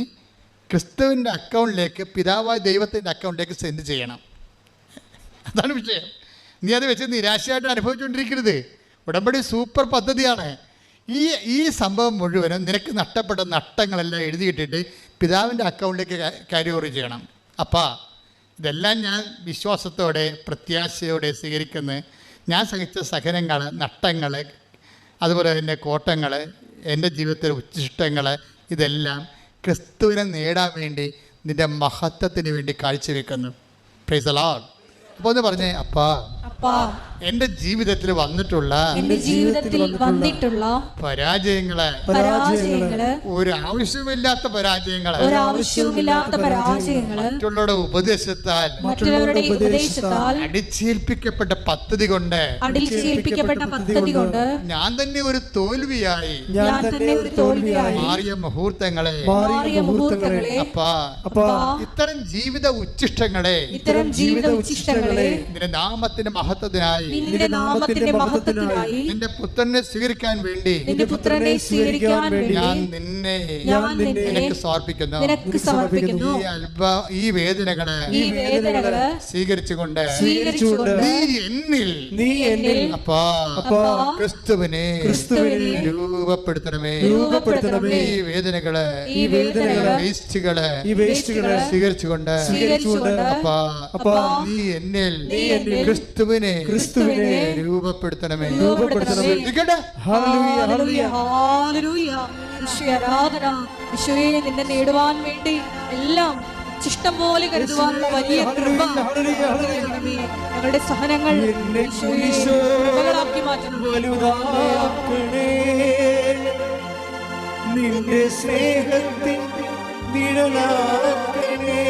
ക്രിസ്തുവിൻ്റെ അക്കൗണ്ടിലേക്ക്, പിതാവായ ദൈവത്തിൻ്റെ അക്കൗണ്ടിലേക്ക് സെൻഡ് ചെയ്യണം. അതാണ് വിഷയം. നീ അത് വെച്ച് നിരാശയായിട്ട് അനുഭവിച്ചുകൊണ്ടിരിക്കരുത്. ഉടമ്പടി സൂപ്പർ പദ്ധതിയാണ്. ഈ സംഭവം മുഴുവനും നിനക്ക് നഷ്ടപ്പെട്ട നഷ്ടങ്ങളെല്ലാം എഴുതിയിട്ടിട്ട് പിതാവിൻ്റെ അക്കൗണ്ടിലേക്ക് ക്യാരി ഓവർ ചെയ്യണം. അപ്പോൾ ഇതെല്ലാം ഞാൻ വിശ്വാസത്തോടെ പ്രത്യാശയോടെ സ്വീകരിക്കുന്നത്. ഞാൻ സഹിച്ച സഹനങ്ങൾ, നഷ്ടങ്ങൾ, അതുപോലെ തന്നെ കോട്ടങ്ങൾ, എൻ്റെ ജീവിതത്തിലെ ഉച്ഛിഷ്ടങ്ങൾ, ഇതെല്ലാം ക്രിസ്തുവിനെ നേടാൻ വേണ്ടി നിൻ്റെ മഹത്വത്തിന് വേണ്ടി കാഴ്ചവെക്കുന്നു. Praise the Lord. അപ്പോൾ ഒന്ന് പറഞ്ഞേ, അപ്പാ അപ്പാ, എൻ്റെ ജീവിതത്തിൽ വന്നിട്ടുള്ള എന്റെ ജീവിതത്തിൽ വന്നിട്ടുള്ള പരാജയങ്ങള്, ഒരു ആവശ്യമില്ലാത്ത പരാജയങ്ങള്, മറ്റുള്ളവരുടെ ഉപദേശത്താൽ അടിച്ചേൽപ്പിക്കപ്പെട്ട പദ്ധതി കൊണ്ട് ഞാൻ തന്നെ ഒരു തോൽവിയായി മാറിയ മുഹൂർത്തങ്ങളെ അപ്പാ, ഇത്തരം ജീവിത ഉച്ഛിഷ്ടങ്ങളെ നിന്റെ നാമത്തിന്റെ മഹത്വത്തിനായി നിന്റെ പുത്രനെ സ്വീകരിക്കാൻ വേണ്ടി ഞാൻ നിന്നെ നിനക്ക് സമർപ്പിക്കുന്നു. ഈ വേദനകളെ സ്വീകരിച്ചുകൊണ്ട് നീ എന്നിൽ അപ്പാ ക്രിസ്തുവിനെ രൂപപ്പെടുത്തണമേ. ഈ വേദനകളെ വേസ്റ്റുകളെ സ്വീകരിച്ചുകൊണ്ട് അപ്പാ നീ എന്നിൽ ക്രിസ്തുവിനെ രൂപപ്പെടുത്തണമേ. നിന്നെ നേടുവാൻ വേണ്ടി എല്ലാം ഇഷ്ടം പോലെ കരുതുവാനുള്ള വലിയ കൃപ ഞങ്ങളുടെ സഹനങ്ങൾ കൃപകളാക്കി മാറ്റണം. നിന്റെ സ്നേഹത്തിൻ നിഴലാക്കണേ,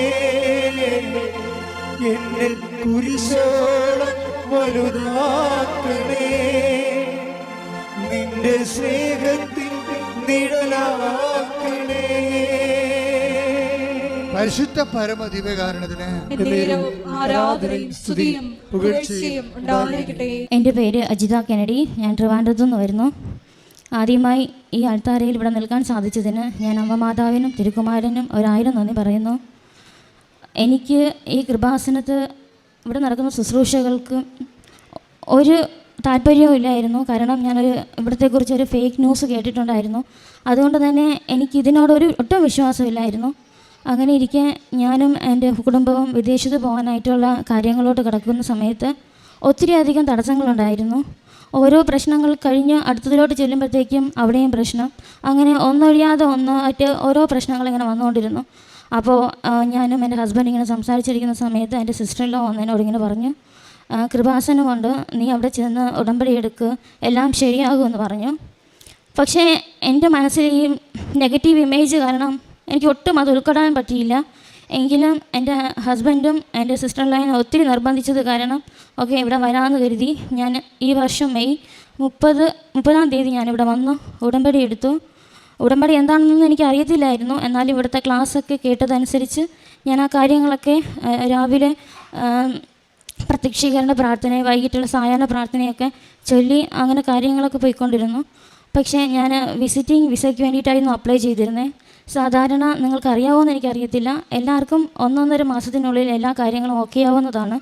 എന്നെ കുരിശോളം വലുതാക്കണേ. നിന്റെ സ്നേഹത്തിൻ നിഴലാക്കണേ. പരിശുദ്ധ പരമദിവ്യകാരണത്തിന് ആരാധനയും സ്തുതിയും പുകഴ്ചയും ഉണ്ടായിരിക്കട്ടെ. എൻ്റെ പേര് അജിത കെനഡി. ഞാൻ ട്രിവാൻഡ്രത്തു നിന്ന് വരുന്നു. ആദ്യമായി ഈ ആൾത്താരയിൽ ഇവിടെ നിൽക്കാൻ സാധിച്ചതിന് ഞാൻ അമ്മമാതാവിനും തിരുക്കുമാരനും 1000 നന്ദി പറയുന്നു. എനിക്ക് ഈ കൃപാസനത്ത് ഇവിടെ നടക്കുന്ന ശുശ്രൂഷകൾക്ക് ഒരു താല്പര്യവും ഇല്ലായിരുന്നു. കാരണം ഞാനൊരു ഇവിടത്തെക്കുറിച്ചൊരു ഫേക്ക് ന്യൂസ് കേട്ടിട്ടുണ്ടായിരുന്നു. അതുകൊണ്ട് തന്നെ എനിക്ക് ഇതിനോടൊരു ഒട്ടും വിശ്വാസമില്ലായിരുന്നു. അങ്ങനെ ഇരിക്കെ ഞാനും എൻ്റെ കുടുംബവും വിദേശത്ത് പോകാനായിട്ടുള്ള കാര്യങ്ങളോട്ട് കിടക്കുന്ന സമയത്ത് ഒത്തിരിയധികം തടസ്സങ്ങളുണ്ടായിരുന്നു. ഓരോ പ്രശ്നങ്ങൾ കഴിഞ്ഞ് അടുത്തതിലോട്ട് ചെല്ലുമ്പോഴത്തേക്കും അവിടെയും പ്രശ്നം, അങ്ങനെ ഒന്നൊഴിയാതെ ഒന്നായിട്ട് ഓരോ പ്രശ്നങ്ങൾ ഇങ്ങനെ വന്നുകൊണ്ടിരുന്നു. അപ്പോൾ ഞാനും എൻ്റെ ഹസ്ബൻഡ് ഇങ്ങനെ സംസാരിച്ചിരിക്കുന്ന സമയത്ത് എൻ്റെ സിസ്റ്ററിലോ എന്നോട് ഇങ്ങനെ പറഞ്ഞു, കൃപാസനമുണ്ട്, നീ അവിടെ ചെന്ന് ഉടമ്പടി എടുക്കുക, എല്ലാം ശരിയാകുമെന്ന് പറഞ്ഞു. പക്ഷേ എൻ്റെ മനസ്സിൽ ഈ നെഗറ്റീവ് ഇമേജ് കാരണം എനിക്ക് ഒട്ടും അത് ഉൾക്കൊള്ളാൻ പറ്റിയില്ല. എങ്കിലും എൻ്റെ ഹസ്ബൻഡും എൻ്റെ സിസ്റ്ററിനെയും ഒത്തിരി നിർബന്ധിച്ചത് കാരണം ഓക്കെ ഇവിടെ വരാമെന്ന് കരുതി ഞാൻ ഈ വർഷം മെയ് 30-ാം തീയതി ഞാനിവിടെ വന്നു ഉടമ്പടി എടുത്തു. ഉടമ്പടി എന്താണെന്നൊന്നും എനിക്ക് അറിയത്തില്ലായിരുന്നു. എന്നാലും ഇവിടുത്തെ ക്ലാസ്സൊക്കെ കേട്ടതനുസരിച്ച് ഞാൻ ആ കാര്യങ്ങളൊക്കെ രാവിലെ പ്രത്യക്ഷീകരണ പ്രാർത്ഥന, വൈകിട്ടുള്ള സായാഹ്ന പ്രാർത്ഥനയൊക്കെ ചൊല്ലി അങ്ങനെ കാര്യങ്ങളൊക്കെ പോയിക്കൊണ്ടിരുന്നു. പക്ഷേ ഞാൻ വിസിറ്റിംഗ് വിസയ്ക്ക് വേണ്ടിയിട്ടായിരുന്നു അപ്ലൈ ചെയ്തിരുന്നത്. സാധാരണ നിങ്ങൾക്കറിയാവുമെന്ന് എനിക്കറിയത്തില്ല, എല്ലാവർക്കും 1-1.5 മാസത്തിനുള്ളിൽ എല്ലാ കാര്യങ്ങളും ഓക്കെ ആവുന്നതാണ്.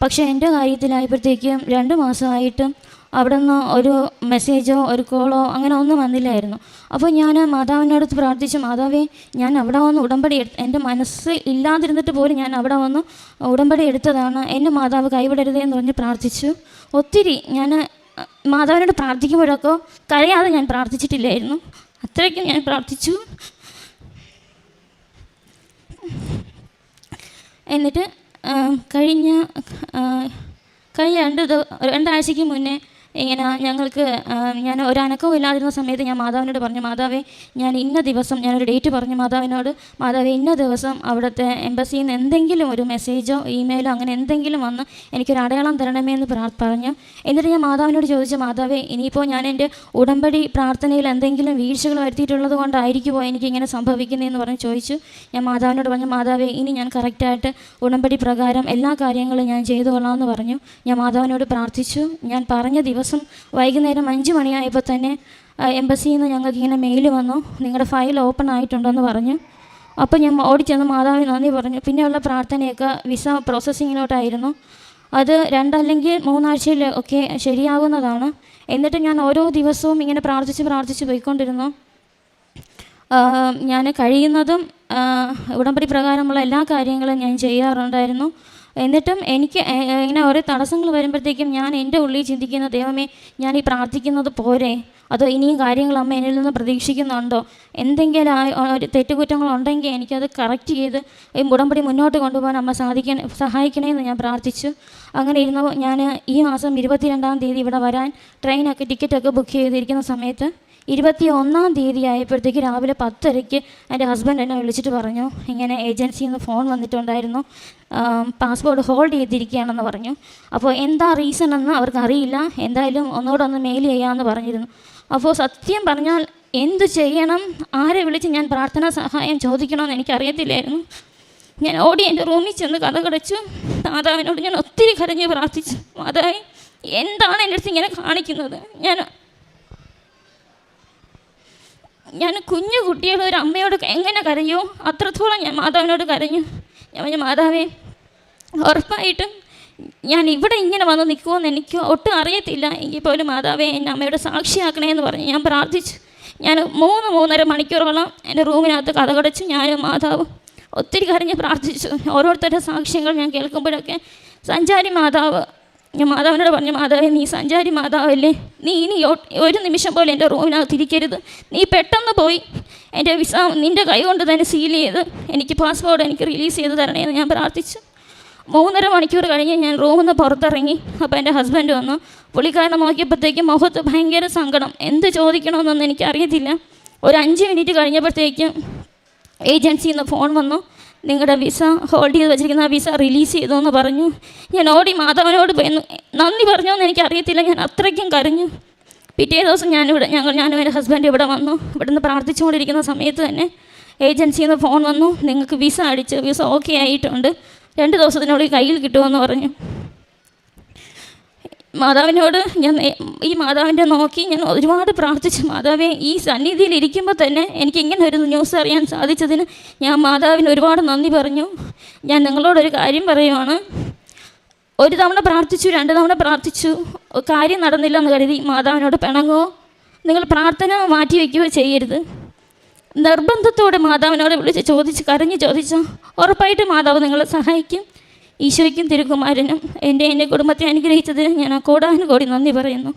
പക്ഷേ എൻ്റെ കാര്യത്തിലായപ്പോഴത്തേക്കും 2 മാസമായിട്ടും അവിടെ നിന്ന് ഒരു മെസ്സേജോ ഒരു കോളോ അങ്ങനെ ഒന്നും വന്നില്ലായിരുന്നു. അപ്പോൾ ഞാൻ മാതാവിനടുത്ത് പ്രാർത്ഥിച്ചു, മാതാവേ ഞാൻ അവിടെ വന്ന് ഉടമ്പടി എൻ്റെ മനസ്സ് ഇല്ലാതിരുന്നിട്ട് പോലും ഞാൻ അവിടെ വന്ന് ഉടമ്പടി എടുത്തതാണ്, എൻ്റെ മാതാവ് കൈവിടരുതേ എന്ന് പറഞ്ഞ് പ്രാർത്ഥിച്ചു. ഒത്തിരി ഞാൻ മാതാവിനോട് പ്രാർത്ഥിക്കുമ്പോഴൊക്കെ കരയാതെ ഞാൻ പ്രാർത്ഥിച്ചിട്ടില്ലായിരുന്നു, അത്രയ്ക്കും ഞാൻ പ്രാർത്ഥിച്ചു. എന്നിട്ട് കഴിഞ്ഞ 2 ആഴ്ചയ്ക്ക് മുന്നേ ഇങ്ങനെ ഞങ്ങൾക്ക് ഞാൻ ഒരനക്കവും ഇല്ലാതിരുന്ന സമയത്ത് ഞാൻ മാതാവിനോട് പറഞ്ഞു, മാതാവേ ഞാൻ ഇന്ന ദിവസം, ഞാനൊരു ഡേറ്റ് പറഞ്ഞു മാതാവിനോട്, മാതാവേ ഇന്ന ദിവസം അവിടുത്തെ എംബസിയിൽ നിന്ന് എന്തെങ്കിലും ഒരു മെസ്സേജോ ഇമെയിലോ അങ്ങനെ എന്തെങ്കിലും വന്ന് എനിക്കൊരു അടയാളം തരണമേ എന്ന് പറഞ്ഞു. എന്നിട്ട് ഞാൻ മാതാവിനോട് ചോദിച്ചു, മാതാവേ ഇനിയിപ്പോൾ ഞാൻ എൻ്റെ ഉടമ്പടി പ്രാർത്ഥനയിൽ എന്തെങ്കിലും വീഴ്ചകൾ വരുത്തിയിട്ടുള്ളത് കൊണ്ടായിരിക്കുമോ എനിക്കിങ്ങനെ സംഭവിക്കുന്നതെന്ന് പറഞ്ഞ് ചോദിച്ചു. ഞാൻ മാതാവിനോട് പറഞ്ഞു, മാതാവേ ഇനി ഞാൻ കറക്റ്റായിട്ട് ഉടമ്പടി പ്രകാരം എല്ലാ കാര്യങ്ങളും ഞാൻ ചെയ്തു കൊള്ളാമെന്ന് പറഞ്ഞു. ഞാൻ മാതാവിനോട് പ്രാർത്ഥിച്ചു. ഞാൻ പറഞ്ഞ ദിവസം വൈകുന്നേരം 5 മണിയായപ്പോൾ തന്നെ എംബസിയിൽ നിന്ന് ഞങ്ങൾക്ക് ഇങ്ങനെ മെയിൽ വന്നു, നിങ്ങളുടെ ഫയൽ ഓപ്പൺ ആയിട്ടുണ്ടെന്ന് പറഞ്ഞു. അപ്പോൾ ഞാൻ ഓടിച്ചെന്ന് മാതാവിന് നന്ദി പറഞ്ഞു. പിന്നെയുള്ള പ്രാർത്ഥനയൊക്കെ വിസ പ്രോസസ്സിങ്ങിലോട്ടായിരുന്നു. അത് 2 അല്ലെങ്കിൽ 3 ആഴ്ചയിൽ ഒക്കെ ശരിയാകുന്നതാണ്. എന്നിട്ട് ഞാൻ ഓരോ ദിവസവും ഇങ്ങനെ പ്രാർത്ഥിച്ച് പോയിക്കൊണ്ടിരുന്നു. ഞാൻ കഴിയുന്നതും ഉടമ്പടി പ്രകാരമുള്ള എല്ലാ കാര്യങ്ങളും ഞാൻ ചെയ്യാറുണ്ടായിരുന്നു. എന്നിട്ടും എനിക്ക് ഇങ്ങനെ ഓരോ തടസ്സങ്ങൾ വരുമ്പോഴത്തേക്കും ഞാൻ എൻ്റെ ഉള്ളിൽ ചിന്തിക്കുന്ന, ദൈവമേ, ഞാൻ ഈ പ്രാർത്ഥിക്കുന്നത് പോരെ, അതോ ഇനിയും കാര്യങ്ങൾ അമ്മ എന്നിൽ നിന്ന് പ്രതീക്ഷിക്കുന്നുണ്ടോ, എന്തെങ്കിലും ഒരു തെറ്റുകുറ്റങ്ങളുണ്ടെങ്കിൽ എനിക്കത് കറക്റ്റ് ചെയ്ത് ഈ ഉടമ്പടി മുന്നോട്ട് കൊണ്ടുപോകാൻ അമ്മ സഹായിക്കണേ എന്ന് ഞാൻ പ്രാർത്ഥിച്ചു. അങ്ങനെ ഇരുന്നപ്പോൾ ഞാൻ ഈ മാസം 22-ാം തീയതി ഇവിടെ വരാൻ ടിക്കറ്റൊക്കെ ബുക്ക് ചെയ്തിരിക്കുന്ന സമയത്ത് 21-ാം തീയതി ആയപ്പോഴത്തേക്ക് രാവിലെ 10:30 എൻ്റെ ഹസ്ബൻഡ് എന്നെ വിളിച്ചിട്ട് പറഞ്ഞു, ഇങ്ങനെ ഏജൻസിയിൽ നിന്ന് ഫോൺ വന്നിട്ടുണ്ടായിരുന്നു, പാസ്പോർട്ട് ഹോൾഡ് ചെയ്തിരിക്കുകയാണെന്ന് പറഞ്ഞു. അപ്പോൾ എന്താ റീസൺ എന്ന് അവർക്ക് അറിയില്ല, എന്തായാലും ഒന്നുകൂടെ ഒന്ന് മെയിൽ ചെയ്യാമെന്ന് പറഞ്ഞിരുന്നു. അപ്പോൾ സത്യം പറഞ്ഞാൽ എന്തു ചെയ്യണം, ആരെ വിളിച്ച് ഞാൻ പ്രാർത്ഥനാ സഹായം ചോദിക്കണമെന്ന് എനിക്കറിയത്തില്ലായിരുന്നു. ഞാൻ ഓടി എൻ്റെ റൂമിൽ ചെന്ന് കടച്ചു മാതാവിനോട് ഞാൻ ഒത്തിരി കരഞ്ഞ് പ്രാർത്ഥിച്ചു, മാതാവേ, എന്താണ് എൻ്റെ അടുത്ത് ഇങ്ങനെ കാണിക്കുന്നത്? ഞാൻ കുഞ്ഞു കുട്ടികൾ ഒരു അമ്മയോട് എങ്ങനെ കരയോ അത്രത്തോളം ഞാൻ മാതാവിനോട് കരഞ്ഞു. ഞാൻ പറഞ്ഞു, മാതാവേ, ഉറപ്പായിട്ടും ഞാൻ ഇവിടെ ഇങ്ങനെ വന്ന് നിൽക്കുമെന്ന് എനിക്ക് ഒട്ടും അറിയത്തില്ല, എങ്കിൽ പോലും മാതാവേ എന്നെ അമ്മയുടെ സാക്ഷിയാക്കണേ എന്ന് പറഞ്ഞ് ഞാൻ പ്രാർത്ഥിച്ചു. ഞാൻ 3-3.5 മണിക്കൂറോളം എൻ്റെ റൂമിനകത്ത് കടച്ചു ഞാനും മാതാവും ഒത്തിരി കരഞ്ഞ് പ്രാർത്ഥിച്ചു. ഓരോരുത്തരുടെ സാക്ഷ്യങ്ങൾ ഞാൻ കേൾക്കുമ്പോഴൊക്കെ സഞ്ചാരി മാതാവ്, ഞാൻ മാതാവിനോട് പറഞ്ഞു, മാതാവേ, നീ സഞ്ചാരി മാതാവല്ലേ, നീ ഇനി ഒരു നിമിഷം പോലും എൻ്റെ റൂമിനകത്ത് ഇരിക്കരുത്, നീ പെട്ടെന്ന് പോയി എൻ്റെ വിസ നിൻ്റെ കൈ കൊണ്ട് തന്നെ സീൽ ചെയ്ത് എനിക്ക് പാസ്പോർട്ട് എനിക്ക് റിലീസ് ചെയ്ത് തരണേ എന്ന് ഞാൻ പ്രാർത്ഥിച്ചു. 3.5 മണിക്കൂർ കഴിഞ്ഞ് ഞാൻ റൂമിൽ നിന്ന് പുറത്തിറങ്ങി. അപ്പോൾ എൻ്റെ ഹസ്ബൻഡ് വന്നു. പുള്ളിക്കാരനെ നോക്കിയപ്പോഴത്തേക്കും മുഖത്ത് ഭയങ്കര സങ്കടം, എന്ത് ചോദിക്കണമെന്നൊന്നും എനിക്കറിയത്തില്ല. ഒരു 5 മിനിറ്റ് കഴിഞ്ഞപ്പോഴത്തേക്കും ഏജൻസിയിൽ നിന്ന് ഫോൺ വന്നു, നിങ്ങളുടെ വിസ ഹോൾഡ് ചെയ്ത് വെച്ചിരിക്കുന്ന വിസ റിലീസ് ചെയ്തു എന്ന് പറഞ്ഞു. ഞാൻ ഓടി മാധവനോട് നന്ദി പറഞ്ഞോന്ന് എനിക്കറിയത്തില്ല, ഞാൻ അത്രയ്ക്കും കരഞ്ഞു. പിറ്റേ ദിവസം ഞാനും എൻ്റെ ഹസ്ബൻഡ് ഇവിടെ വന്നു. ഇവിടുന്ന് പ്രാർത്ഥിച്ചുകൊണ്ടിരിക്കുന്ന സമയത്ത് തന്നെ ഏജൻസിയിൽ നിന്ന് ഫോൺ വന്നു, നിങ്ങൾക്ക് വിസ അടിച്ച് വിസ ഓക്കെ ആയിട്ടുണ്ട്, 2 ദിവസത്തിനുള്ളിൽ കയ്യിൽ കിട്ടുമെന്ന് പറഞ്ഞു. മാതാവിനോട് ഈ മാതാവിൻ്റെ നോക്കി ഞാൻ ഒരുപാട് പ്രാർത്ഥിച്ചു, മാതാവേ, ഈ സന്നിധിയിൽ ഇരിക്കുമ്പോൾ തന്നെ എനിക്ക് ഇങ്ങനെ ഒരു ന്യൂസ് അറിയാൻ സാധിച്ചതിന് ഞാൻ മാതാവിന് ഒരുപാട് നന്ദി പറഞ്ഞു. ഞാൻ നിങ്ങളോടൊരു കാര്യം പറയുവാണ്, 1 തവണ പ്രാർത്ഥിച്ചു, 2 തവണ പ്രാർത്ഥിച്ചു, കാര്യം നടന്നില്ല എന്ന് കരുതി മാതാവിനോട് പിണങ്ങുകയോ നിങ്ങൾ പ്രാർത്ഥന മാറ്റി വയ്ക്കുകയോ ചെയ്യരുത്. നിർബന്ധത്തോടെ മാതാവിനോട് വിളിച്ച് കരഞ്ഞ് ചോദിച്ചാൽ ഉറപ്പായിട്ട് മാതാവ് നിങ്ങളെ സഹായിക്കും. ഈശോയ്ക്കും തിരുക്കുമാരനും എൻ്റെ കുടുംബത്തെ അനുഗ്രഹിച്ചതിന് ഞാൻ കോടാനുകോടി നന്ദി പറയുന്നു.